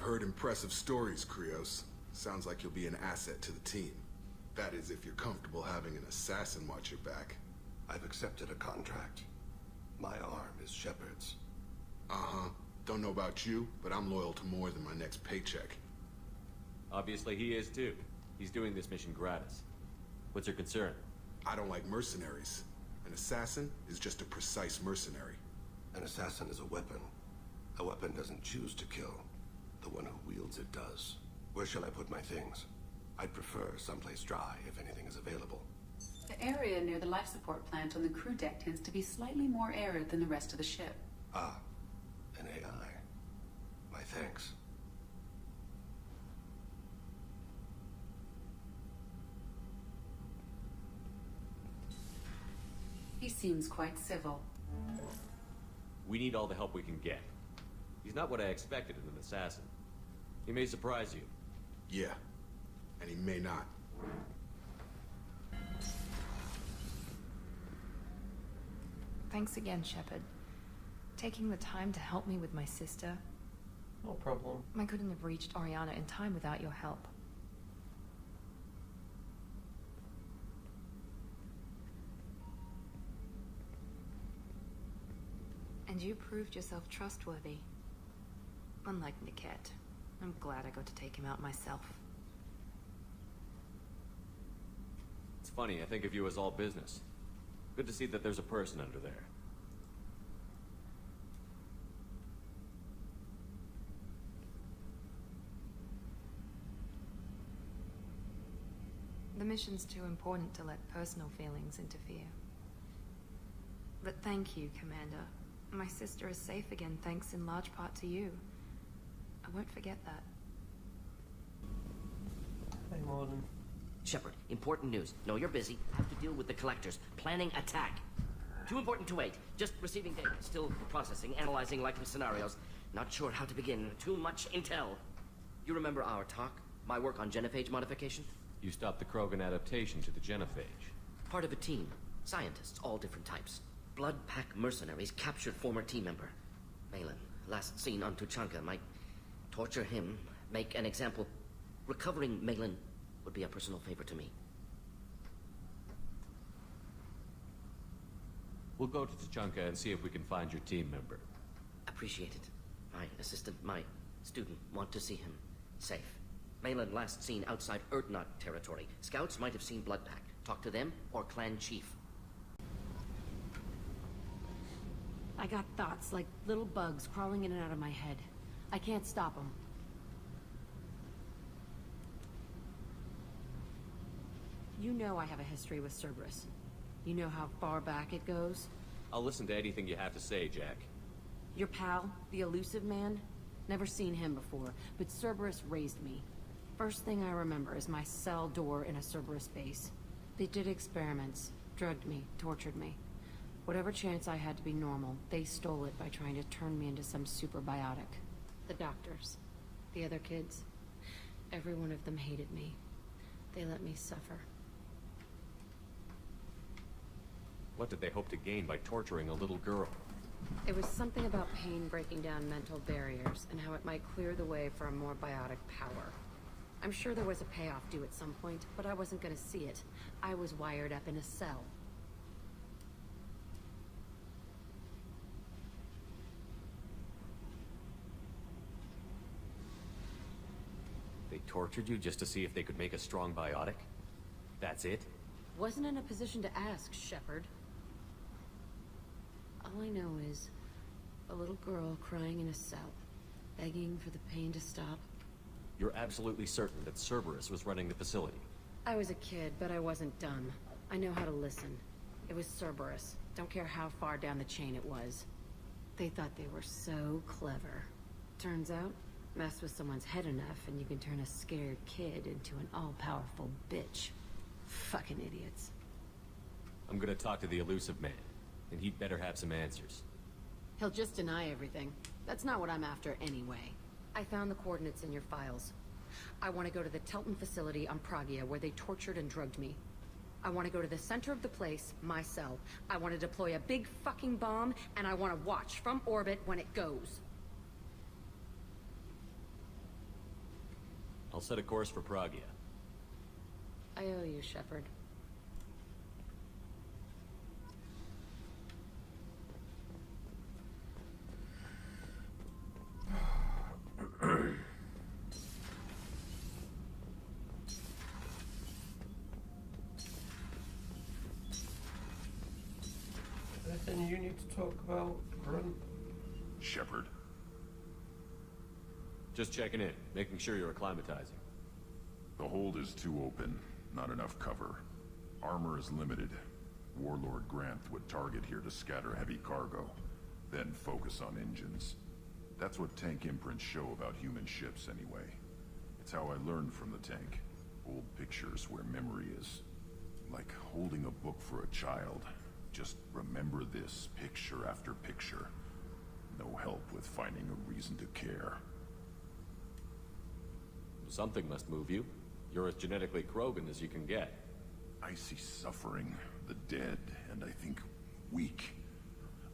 heard impressive stories, Krios. Sounds like you'll be an asset to the team. That is, if you're comfortable having an assassin watch your back. I've accepted a contract. My arm is Shepard's. Uh-huh. Don't know about you, but I'm loyal to more than my next paycheck. Obviously he is too. He's doing this mission gratis. What's your concern? I don't like mercenaries. An assassin is just a precise mercenary. An assassin is a weapon. A weapon doesn't choose to kill. The one who wields it does. Where shall I put my things? I'd prefer someplace dry if anything is available. The area near the life support plant on the crew deck tends to be slightly more arid than the rest of the ship. Ah, an AI. My thanks. He seems quite civil. We need all the help we can get. He's not what I expected in an assassin. He may surprise you. Yeah, and he may not. Thanks again, Shepard. Taking the time to help me with my sister. No problem. I couldn't have reached Oriana in time without your help. And you proved yourself trustworthy. Unlike Niket, I'm glad I got to take him out myself. It's funny, I think of you as all business. Good to see that there's a person under there. The mission's too important to let personal feelings interfere. But thank you, Commander. My sister is safe again thanks in large part to you. I won't forget that. Hey, Morgan. Shepard, important news. Know you're busy. Have to deal with the collectors. Planning attack. Too important to wait. Just receiving data. Still processing, analyzing likely scenarios. Not sure how to begin. Too much intel. You remember our talk? My work on genophage modification? You stopped the Krogan adaptation to the genophage. Part of a team. Scientists, all different types. Blood Pack mercenaries captured former team member. Malin, last seen on Tuchanka, might torture him, make an example. Recovering Malin would be a personal favor to me. We'll go to Tuchanka and see if we can find your team member. Appreciate it. My assistant, my student, want to see him. Safe. Malin last seen outside Erdnot territory. Scouts might have seen Blood Pack. Talk to them or clan chief. I got thoughts like little bugs crawling in and out of my head. I can't stop them. You know I have a history with Cerberus. You know how far back it goes? I'll listen to anything you have to say, Jack. Your pal, the elusive man? Never seen him before, but Cerberus raised me. First thing I remember is my cell door in a Cerberus base. They did experiments, drugged me, tortured me. Whatever chance I had to be normal, they stole it by trying to turn me into some superbiotic. The doctors, the other kids, every one of them hated me. They let me suffer. What did they hope to gain by torturing a little girl? It was something about pain breaking down mental barriers and how it might clear the way for a more biotic power. I'm sure there was a payoff due at some point, but I wasn't gonna see it. I was wired up in a cell. They tortured you just to see if they could make a strong biotic? That's it? Wasn't in a position to ask, Shepard. All I know is a little girl crying in a cell, begging for the pain to stop. You're absolutely certain that Cerberus was running the facility? I was a kid, but I wasn't dumb. I know how to listen. It was Cerberus. Don't care how far down the chain it was. They thought they were so clever. Turns out, mess with someone's head enough and you can turn a scared kid into an all-powerful bitch. Fucking idiots. I'm gonna talk to the elusive man, and he'd better have some answers. He'll just deny everything. That's not what I'm after anyway. I found the coordinates in your files. I want to go to the Telton facility on Pragia where they tortured and drugged me. I want to go to the center of the place, my cell. I want to deploy a big fucking bomb, and I want to watch from orbit when it goes. I'll set a course for Pragia. I owe you, Shepard. Anything you need to talk about, Grunt? Shepard. Just checking in, making sure you're acclimatizing. The hold is too open. Not enough cover. Armor is limited. Warlord Grant would target here to scatter heavy cargo, then focus on engines. That's what tank imprints show about human ships anyway. It's how I learned from the tank. Old pictures where memory is. Like holding a book for a child. Just remember this, picture after picture. No help with finding a reason to care. Something must move you. You're as genetically Krogan as you can get. I see suffering, the dead, and I think weak.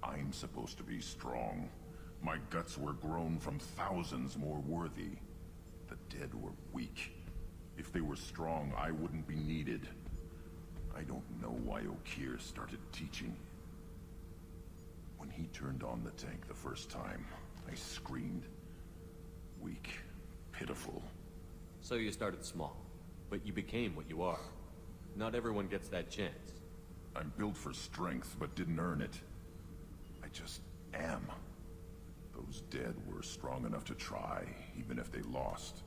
I'm supposed to be strong. My guts were grown from thousands more worthy. The dead were weak. If they were strong, I wouldn't be needed. I don't know why Okeer started teaching. When he turned on the tank the first time, I screamed. Weak, pitiful. So you started small, but you became what you are. Not everyone gets that chance. I'm built for strength, but didn't earn it. I just am. Those dead were strong enough to try, even if they lost.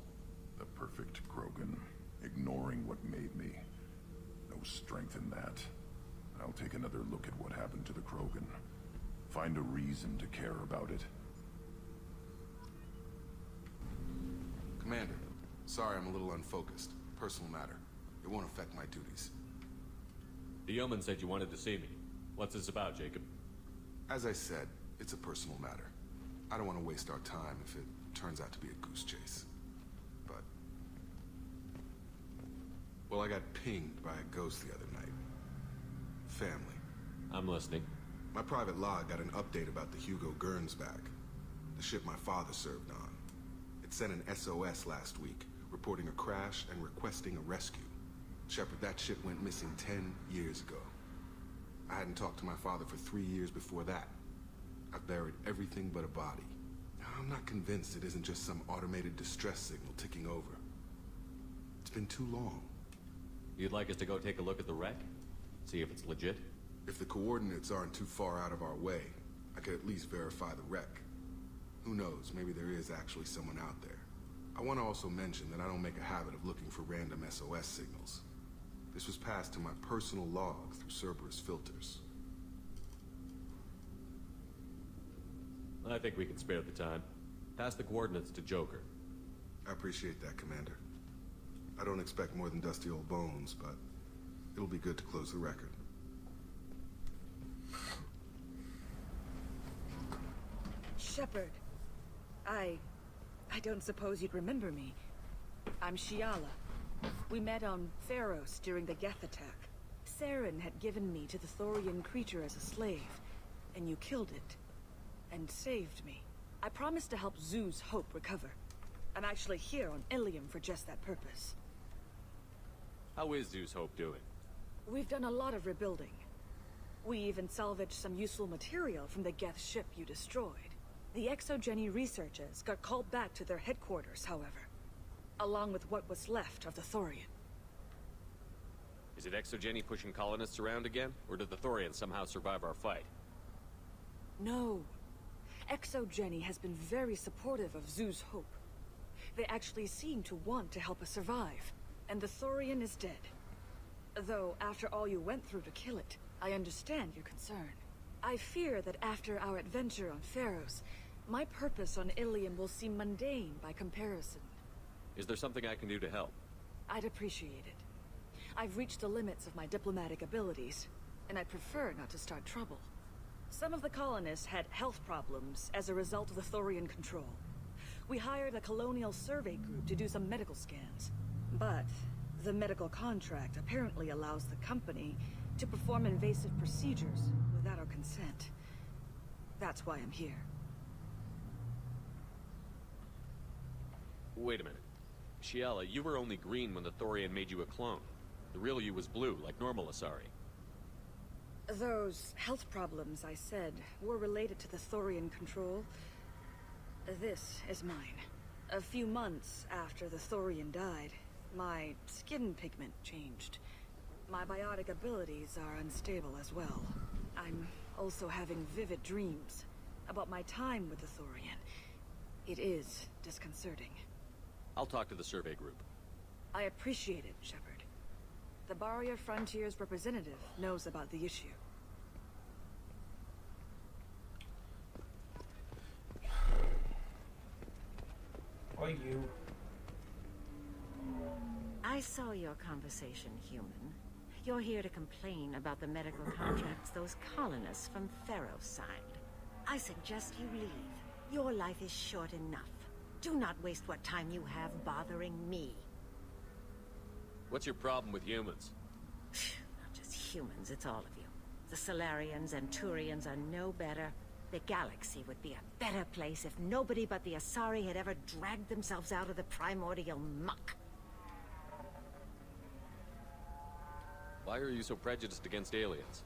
The perfect Krogan, ignoring what made me. No strength in that. I'll take another look at what happened to the Krogan. Find a reason to care about it. Commander, sorry I'm a little unfocused. Personal matter. It won't affect my duties. The yeoman said you wanted to see me. What's this about, Jacob? As I said, it's a personal matter. I don't want to waste our time if it turns out to be a goose chase. But... well, I got pinged by a ghost the other night. Family. I'm listening. My private log got an update about the Hugo Gernsback, the ship my father served on. It sent an SOS last week, reporting a crash and requesting a rescue. Shepard, that ship went missing 10 years ago. I hadn't talked to my father for 3 years before that. I've buried everything but a body. I'm not convinced it isn't just some automated distress signal ticking over. It's been too long. You'd like us to go take a look at the wreck? See if it's legit? If the coordinates aren't too far out of our way, I could at least verify the wreck. Who knows, maybe there is actually someone out there. I want to also mention that I don't make a habit of looking for random SOS signals. This was passed to my personal log through Cerberus filters. I think we can spare the time. Pass the coordinates to Joker. I appreciate that, Commander. I don't expect more than dusty old bones, but it'll be good to close the record. Shepard, I don't suppose you'd remember me. I'm Shiala. We met on Pharos during the Geth attack. Saren had given me to the Thorian creature as a slave, and you killed it. And saved me. I promised to help Zoo's Hope recover. I'm actually here on Ilium for just that purpose. How is Zeus Hope doing? We've done a lot of rebuilding. We even salvaged some useful material from the Geth ship you destroyed. The Exogeny researchers got called back to their headquarters, however, along with what was left of the Thorian. Is it Exogeny pushing colonists around again? Or did the Thorians somehow survive our fight? No. Exogeny has been very supportive of Zoo's Hope. They actually seem to want to help us survive, and the Thorian is dead. Though, after all you went through to kill it, I understand your concern. I fear that after our adventure on Pharos, my purpose on Ilium will seem mundane by comparison. Is there something I can do to help? I'd appreciate it. I've reached the limits of my diplomatic abilities, and I'd prefer not to start trouble. Some of the colonists had health problems as a result of the Thorian control. We hired a colonial survey group to do some medical scans. But the medical contract apparently allows the company to perform invasive procedures without our consent. That's why I'm here. Wait a minute. Shiela, you were only green when the Thorian made you a clone. The real you was blue, like normal Asari. Those health problems I said were related to the Thorian control. This is mine. A few months after the Thorian died, my skin pigment changed. My biotic abilities are unstable as well. I'm also having vivid dreams about my time with the Thorian. It is disconcerting. I'll talk to the survey group. I appreciate it, Shepard. The Barrier Frontiers representative knows about the issue. Are you? I saw your conversation, human. You're here to complain about the medical contracts those colonists from Theros signed. I suggest you leave. Your life is short enough. Do not waste what time you have bothering me. What's your problem with humans? Not just humans, it's all of you. The Solarians and Turians are no better. The galaxy would be a better place if nobody but the Asari had ever dragged themselves out of the primordial muck. Why are you so prejudiced against aliens?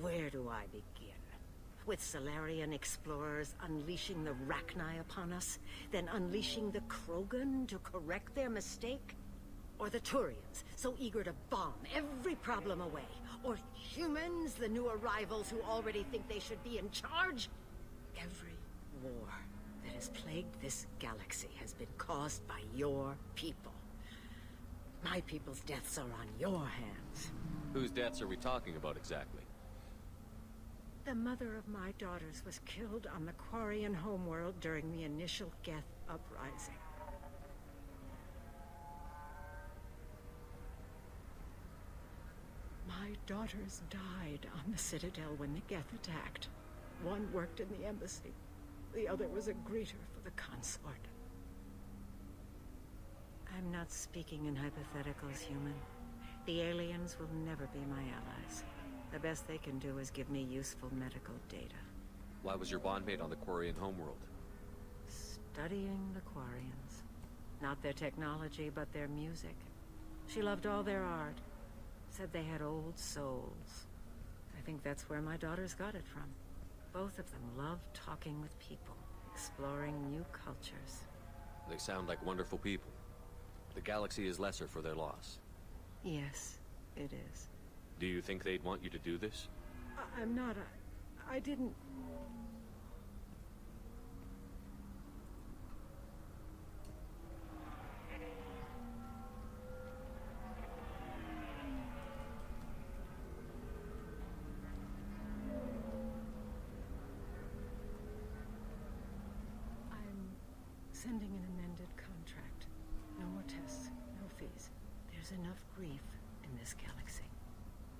Where do I begin? With Solarian explorers unleashing the Rachni upon us, then unleashing the Krogan to correct their mistake? Or the Turians, so eager to bomb every problem away? Or humans, the new arrivals who already think they should be in charge? Every war that has plagued this galaxy has been caused by your people. My people's deaths are on your hands. Whose deaths are we talking about exactly? The mother of my daughters was killed on the Quarian homeworld during the initial Geth uprising. My daughters died on the Citadel when the Geth attacked. One worked in the embassy. The other was a greeter for the consort. I'm not speaking in hypotheticals, human. The aliens will never be my allies. The best they can do is give me useful medical data. Why was your bondmate on the Quarian homeworld? Studying the Quarians. Not their technology, but their music. She loved all their art. Said they had old souls. I think that's where my daughters got it from. Both of them love talking with people, exploring new cultures. They sound like wonderful people. The galaxy is lesser for their loss. Yes, it is. Do you think they'd want you to do this? I'm not. I didn't. I'm sending an amended contract. No more tests, no fees. There's enough grief in this galaxy.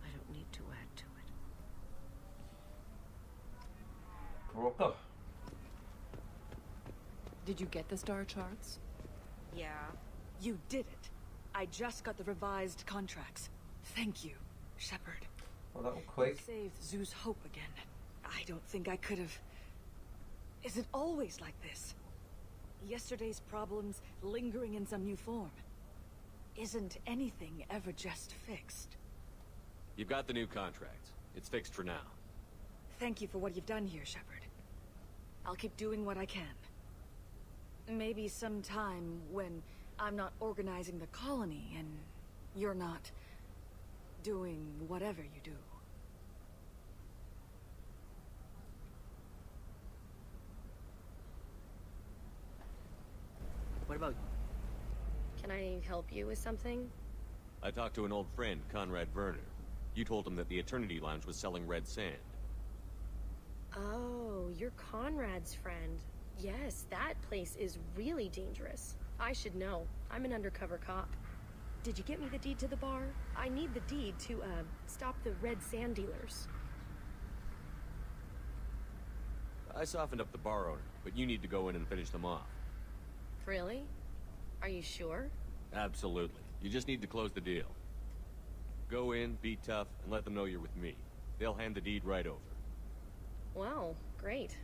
I don't need to add to it. Proper. Did you get the star charts? Yeah. You did it. I just got the revised contracts. Thank you, Shepard. Well, that was quick. Saved Zoo's hope again. I don't think I could have... Is it always like this? Yesterday's problems lingering in some new form. Isn't anything ever just fixed? You've got the new contract. It's fixed for now. Thank you for what you've done here, Shepard. I'll keep doing what I can. Maybe sometime when I'm not organizing the colony and you're not doing whatever you do. What about... Can I help you with something? I talked to an old friend, Conrad Verner. You told him that the Eternity Lounge was selling red sand. Oh, you're Conrad's friend. Yes, that place is really dangerous. I should know. I'm an undercover cop. Did you get me the deed to the bar? I need the deed to, stop the red sand dealers. I softened up the bar owner, but you need to go in and finish them off. Really? Are you sure? Absolutely. You just need to close the deal. Go in, be tough, and let them know you're with me. They'll hand the deed right over. Wow, great.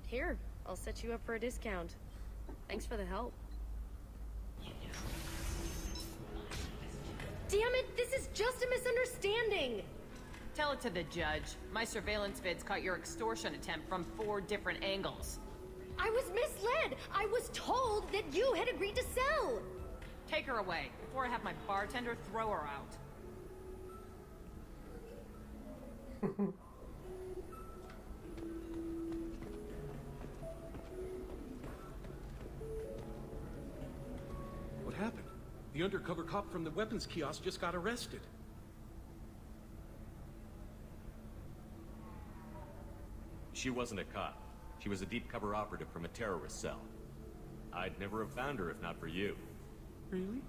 Here, I'll set you up for a discount. Thanks for the help. just a misunderstanding. Tell it to the judge. My surveillance vids caught your extortion attempt from 4 different angles. I was misled. I was told that you had agreed to sell. Take her away, before I have my bartender throw her out. What happened? The undercover cop from the weapons kiosk just got arrested. She wasn't a cop. She was a deep cover operative from a terrorist cell. I'd never have found her if not for you. Really?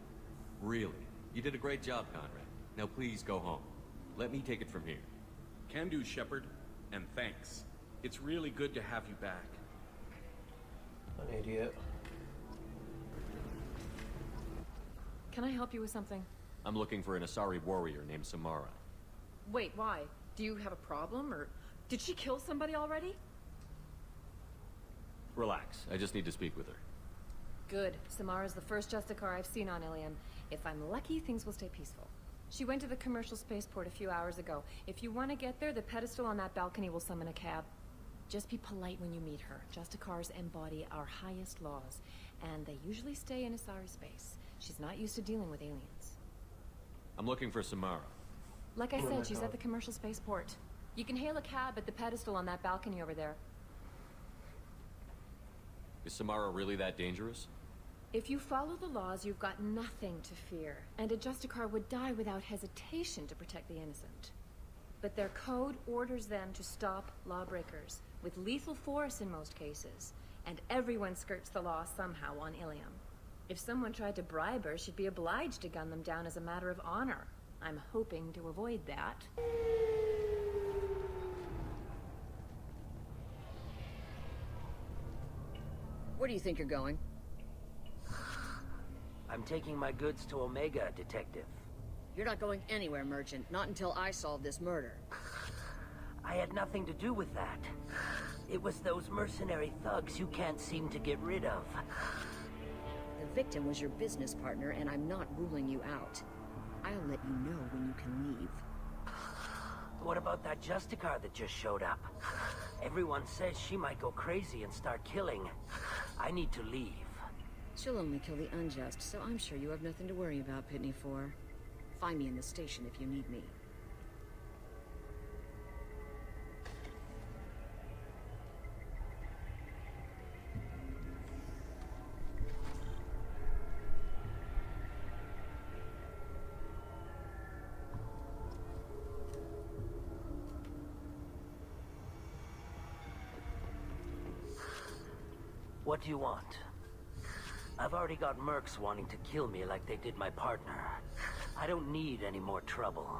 Really. You did a great job, Conrad. Now please go home. Let me take it from here. Can do, Shepard. And thanks. It's really good to have you back. An idiot. Can I help you with something? I'm looking for an Asari warrior named Samara. Wait, why? Do you have a problem, or did she kill somebody already? Relax. I just need to speak with her. Good. Samara's the first Justicar I've seen on Ilium. If I'm lucky, things will stay peaceful. She went to the commercial spaceport a few hours ago. If you want to get there, the pedestal on that balcony will summon a cab. Just be polite when you meet her. Justicars embody our highest laws, and they usually stay in Asari space. She's not used to dealing with aliens. I'm looking for Samara. Like I said, she's at the commercial spaceport. You can hail a cab at the pedestal on that balcony over there. Is Samara really that dangerous? If you follow the laws, you've got nothing to fear, and a Justicar would die without hesitation to protect the innocent. But their code orders them to stop lawbreakers, with lethal force in most cases, and everyone skirts the law somehow on Ilium. If someone tried to bribe her, she'd be obliged to gun them down as a matter of honor. I'm hoping to avoid that. Where do you think you're going? I'm taking my goods to Omega, Detective. You're not going anywhere, Merchant. Not until I solve this murder. I had nothing to do with that. It was those mercenary thugs you can't seem to get rid of. The victim was your business partner, and I'm not ruling you out. I'll let you know when you can leave. What about that Justicar that just showed up? Everyone says she might go crazy and start killing. I need to leave. She'll only kill the unjust, so I'm sure you have nothing to worry about, Pitney 4. Find me in the station if you need me. What do you want? I've already got mercs wanting to kill me like they did my partner. I don't need any more trouble.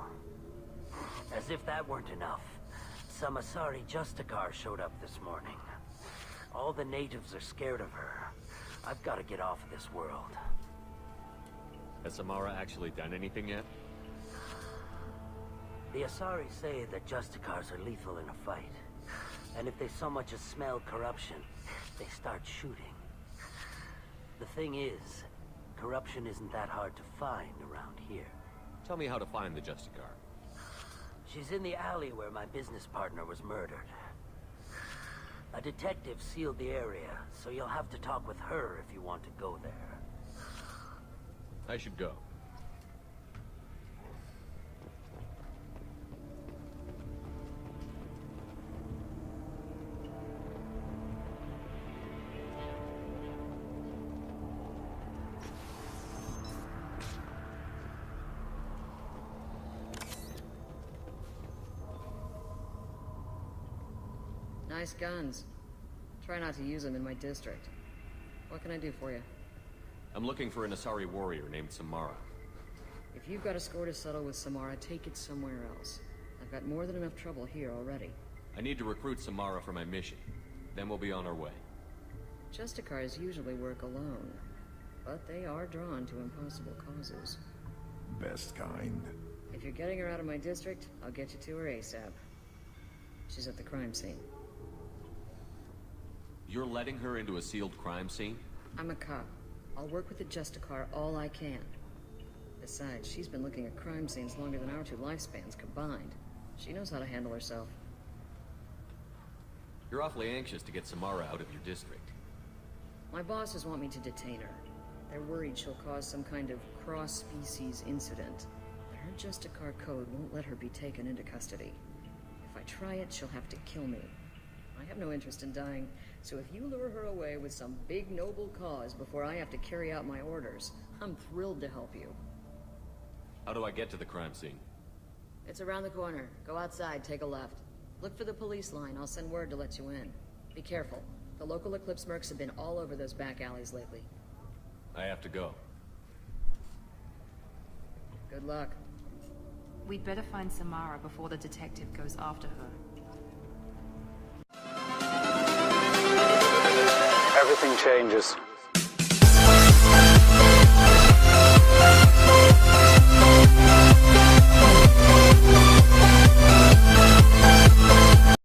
As if that weren't enough, some Asari Justicar showed up this morning. All the natives are scared of her. I've got to get off of this world. Has Samara actually done anything yet? The Asari say that Justicars are lethal in a fight. And if they so much as smell corruption, they start shooting. The thing is, corruption isn't that hard to find around here. Tell me how to find the Justicar. She's in the alley where my business partner was murdered. A detective sealed the area, so you'll have to talk with her if you want to go there. I should go. Nice guns. Try not to use them in my district. What can I do for you? I'm looking for an Asari warrior named Samara. If you've got a score to settle with Samara, take it somewhere else. I've got more than enough trouble here already. I need to recruit Samara for my mission. Then we'll be on our way. Justicars usually work alone, but they are drawn to impossible causes. Best kind. If you're getting her out of my district, I'll get you to her ASAP. She's at the crime scene. You're letting her into a sealed crime scene? I'm a cop. I'll work with the Justicar all I can. Besides, she's been looking at crime scenes longer than our 2 lifespans combined. She knows how to handle herself. You're awfully anxious to get Samara out of your district. My bosses want me to detain her. They're worried she'll cause some kind of cross-species incident. But her Justicar code won't let her be taken into custody. If I try it, she'll have to kill me. I have no interest in dying, so if you lure her away with some big noble cause before I have to carry out my orders, I'm thrilled to help you. How do I get to the crime scene? It's around the corner. Go outside, take a left. Look for the police line. I'll send word to let you in. Be careful. The local Eclipse mercs have been all over those back alleys lately. I have to go. Good luck. We'd better find Samara before the detective goes after her. Everything changes.